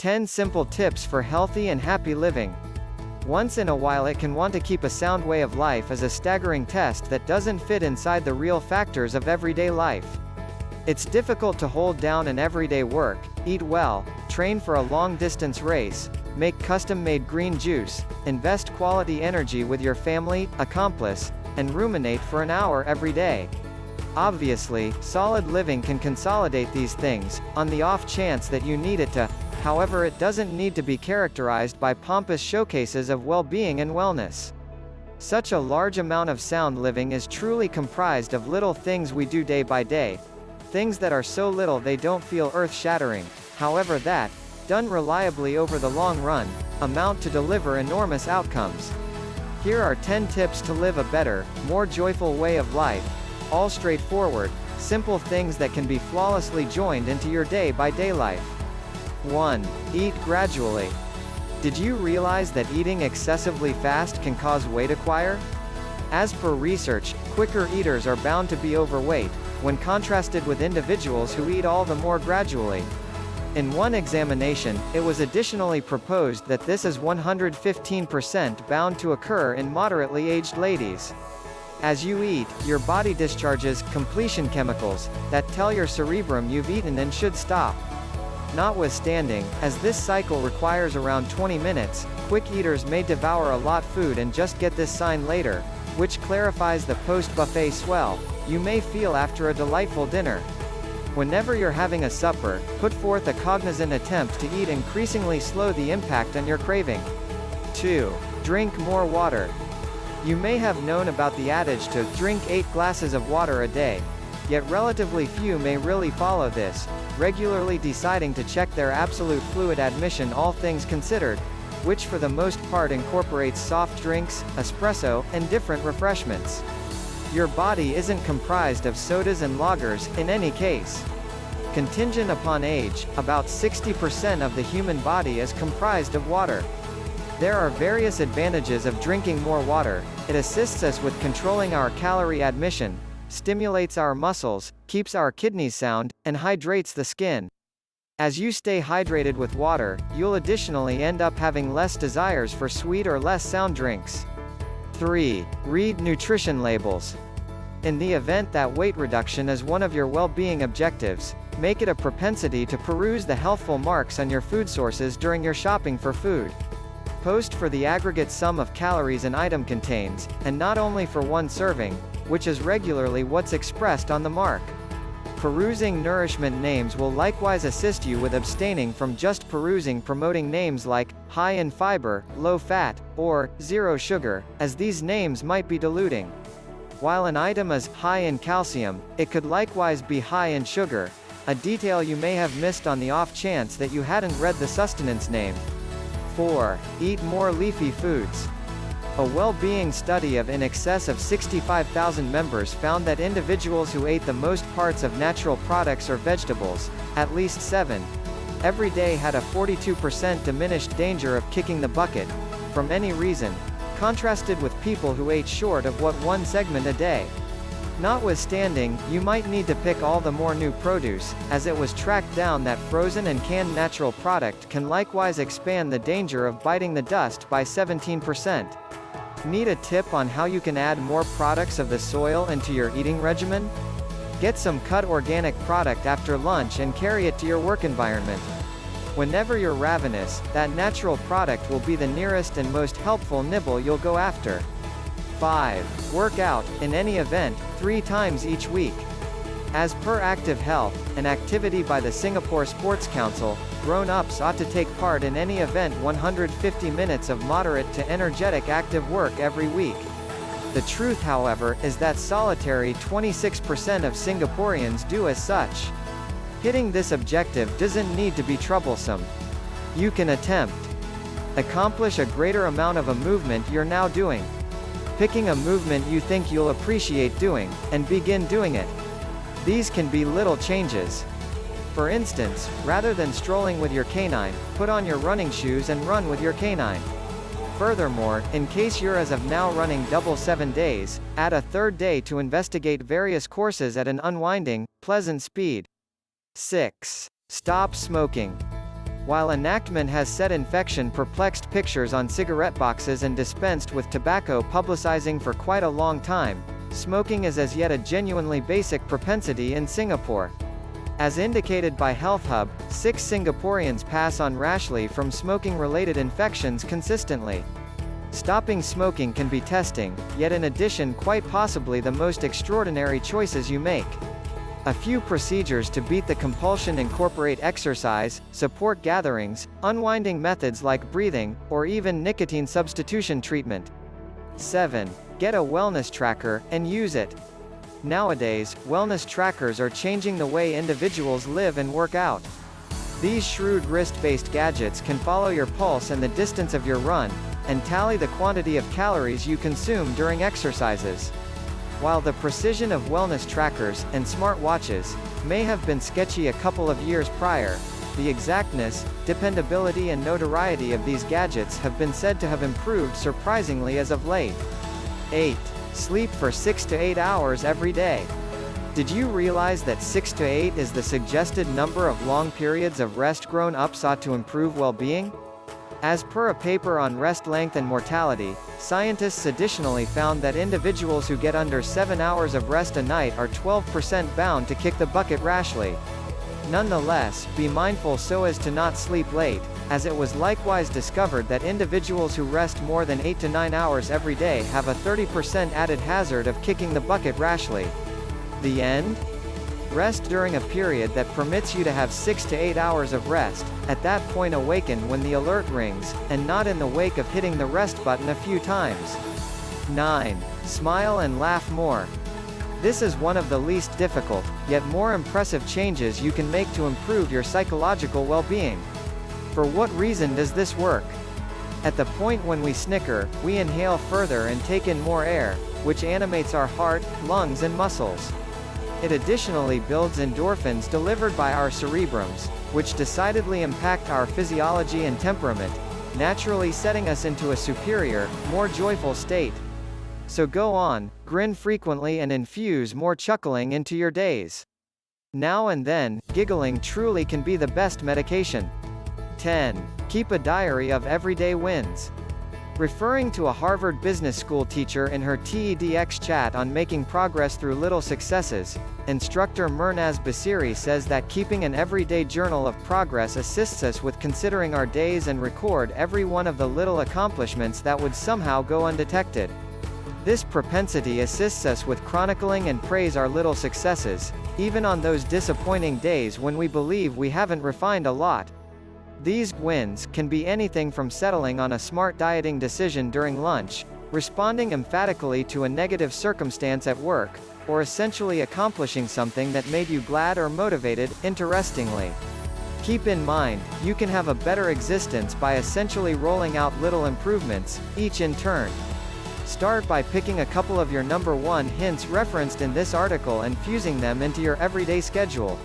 10 simple tips for healthy and happy living. Once in a while it can want to keep a sound way of life is a staggering test that doesn't fit inside the real factors of everyday life. It's difficult to hold down an everyday work, eat well, train for a long-distance race, make custom-made green juice, invest quality energy with your family, accomplice, and ruminate for an hour every day. Obviously, solid living can consolidate these things, on the off chance that you need it to. However, it doesn't need to be characterized by pompous showcases of well-being and wellness. Such a large amount of sound living is truly comprised of little things we do day by day, things that are so little they don't feel earth-shattering, however that, done reliably over the long run, amount to deliver enormous outcomes. Here are 10 tips to live a better, more joyful way of life, all straightforward, simple things that can be flawlessly joined into your day-by-day life. 1. Eat gradually. Did you realize that eating excessively fast can cause weight acquire? As per research, quicker eaters are bound to be overweight, when contrasted with individuals who eat all the more gradually. In one examination, it was additionally proposed that this is 115% bound to occur in moderately aged ladies. As you eat, your body discharges completion chemicals that tell your cerebrum you've eaten and should stop. Notwithstanding, as this cycle requires around 20 minutes, quick eaters may devour a lot food and just get this sign later, which clarifies the post-buffet swell you may feel after a delightful dinner. Whenever you're having a supper, put forth a cognizant attempt to eat increasingly slow the impact on your craving. 2. Drink more water. You may have known about the adage to drink 8 glasses of water a day, yet relatively few may really follow this, regularly deciding to check their absolute fluid admission all things considered, which for the most part incorporates soft drinks, espresso, and different refreshments. Your body isn't comprised of sodas and lagers, in any case. Contingent upon age, about 60% of the human body is comprised of water. There are various advantages of drinking more water. It assists us with controlling our calorie admission, stimulates our muscles, keeps our kidneys sound, and hydrates the skin. As you stay hydrated with water, you'll additionally end up having less desires for sweet or less sound drinks. 3. Read nutrition labels. In the event that weight reduction is one of your well-being objectives, make it a propensity to peruse the healthful marks on your food sources during your shopping for food. Post for the aggregate sum of calories an item contains, and not only for one serving, which is regularly what's expressed on the mark. Perusing nourishment names will likewise assist you with abstaining from just perusing promoting names like high in fiber, low fat, or zero sugar, as these names might be diluting. While an item is high in calcium, it could likewise be high in sugar, a detail you may have missed on the off chance that you hadn't read the sustenance name. 4. Eat more leafy foods. A well-being study of in excess of 65,000 members found that individuals who ate the most parts of natural products or vegetables, at least 7, every day had a 42% diminished danger of kicking the bucket, from any reason, contrasted with people who ate short of one segment a day. Notwithstanding, you might need to pick all the more new produce, as it was tracked down that frozen and canned natural product can likewise expand the danger of biting the dust by 17%. Need a tip on how you can add more products of the soil into your eating regimen? Get some cut organic product after lunch and carry it to your work environment. Whenever you're ravenous, that natural product will be the nearest and most helpful nibble you'll go after. 5. Work out, in any event, 3 times each week. As per Active Health, an activity by the Singapore Sports Council, grown-ups ought to take part in any event 150 minutes of moderate to energetic active work every week. The truth, however, is that solitary 26% of Singaporeans do as such. Hitting this objective doesn't need to be troublesome. You can attempt. Accomplish a greater amount of a movement you're now doing. Picking a movement you think you'll appreciate doing, and begin doing it. These can be little changes. For instance, rather than strolling with your canine, put on your running shoes and run with your canine. Furthermore, in case you're as of now running double 7 days, add a third day to investigate various courses at an unwinding, pleasant speed. 6. Stop smoking. While enactment has set infection-perplexed pictures on cigarette boxes and dispensed with tobacco publicizing for quite a long time, smoking is as yet a genuinely basic propensity in Singapore. As indicated by Health Hub, 6 Singaporeans pass on rashly from smoking-related infections consistently. Stopping smoking can be testing, yet in addition quite possibly the most extraordinary choices you make. A few procedures to beat the compulsion incorporate exercise, support gatherings, unwinding methods like breathing, or even nicotine substitution treatment. 7. Get a wellness tracker, and use it. Nowadays, wellness trackers are changing the way individuals live and work out. These shrewd wrist-based gadgets can follow your pulse and the distance of your run, and tally the quantity of calories you consume during exercises. While the precision of wellness trackers, and smartwatches, may have been sketchy a couple of years prior, the exactness, dependability and notoriety of these gadgets have been said to have improved surprisingly as of late. 8. Sleep for 6 to 8 hours every day. Did you realize that 6 to 8 is the suggested number of long periods of rest grown-ups ought to improve well-being? As per a paper on rest length and mortality, scientists additionally found that individuals who get under 7 hours of rest a night are 12% bound to kick the bucket rashly. Nonetheless, be mindful so as to not sleep late, as it was likewise discovered that individuals who rest more than 8 to 9 hours every day have a 30% added hazard of kicking the bucket rashly. The end? Rest during a period that permits you to have 6 to 8 hours of rest, at that point awaken when the alert rings, and not in the wake of hitting the rest button a few times. 9. Smile and laugh more. This is one of the least difficult, yet more impressive changes you can make to improve your psychological well-being. For what reason does this work? At the point when we snicker, we inhale further and take in more air, which animates our heart, lungs and muscles. It additionally builds endorphins delivered by our cerebrums, which decidedly impact our physiology and temperament, naturally setting us into a superior, more joyful state. So go on, grin frequently and infuse more chuckling into your days. Now and then, giggling truly can be the best medication. 10. Keep a diary of everyday wins. Referring to a Harvard Business School teacher in her TEDx chat on making progress through little successes, instructor Murnaz Basiri says that keeping an everyday journal of progress assists us with considering our days and record every one of the little accomplishments that would somehow go undetected. This propensity assists us with chronicling and praise our little successes, even on those disappointing days when we believe we haven't refined a lot. These wins can be anything from settling on a smart dieting decision during lunch, responding emphatically to a negative circumstance at work, or essentially accomplishing something that made you glad or motivated. Interestingly, keep in mind, you can have a better existence by essentially rolling out little improvements, each in turn. Start by picking a couple of your number 1 hints referenced in this article and fusing them into your everyday schedule.